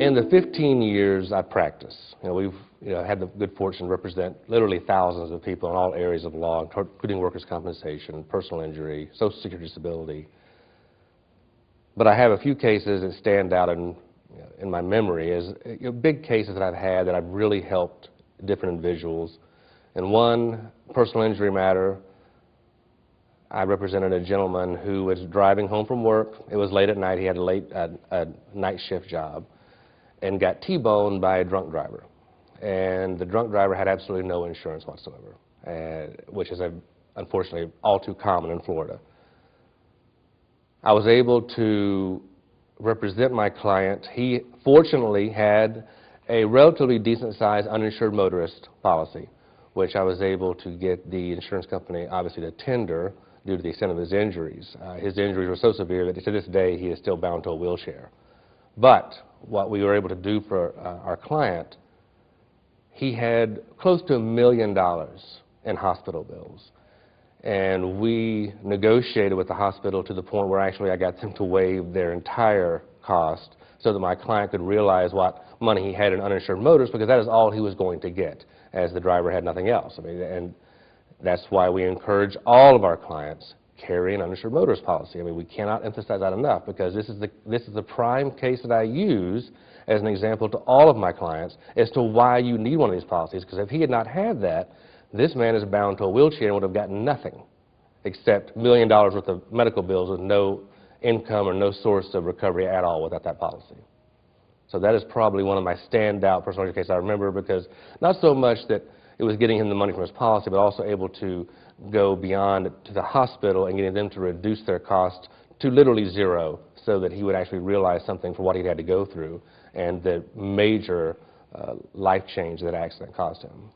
In the 15 years I practiced, we've had the good fortune to represent literally thousands of people in all areas of law, including workers' compensation, personal injury, Social Security disability. But I have a few cases that stand out in my memory as big cases that I've had that I've really helped different individuals. In one personal injury matter, I represented a gentleman who was driving home from work. It was late at night. He had a night shift job and got T-boned by a drunk driver. And the drunk driver had absolutely no insurance whatsoever, which is unfortunately all too common in Florida. I was able to represent my client. He fortunately had a relatively decent-sized uninsured motorist policy, which I was able to get the insurance company obviously to tender due to the extent of his injuries. His injuries were so severe that to this day he is still bound to a wheelchair. But what we were able to do for our client, he had close to $1 million in hospital bills. And we negotiated with the hospital to the point where actually I got them to waive their entire cost so that my client could realize what money he had in uninsured motorist, because that is all he was going to get, as the driver had nothing else. And that's why we encourage all of our clients carry an uninsured motorist policy. We cannot emphasize that enough, because this is the prime case that I use as an example to all of my clients as to why you need one of these policies, because if he had not had that, this man is bound to a wheelchair and would have gotten nothing except $1 million worth of medical bills with no income or no source of recovery at all without that policy. So that is probably one of my standout personal injury cases I remember, because not so much that it was getting him the money from his policy, but also able to go beyond to the hospital and getting them to reduce their cost to literally zero, so that he would actually realize something for what he'd had to go through and the major life change that accident caused him.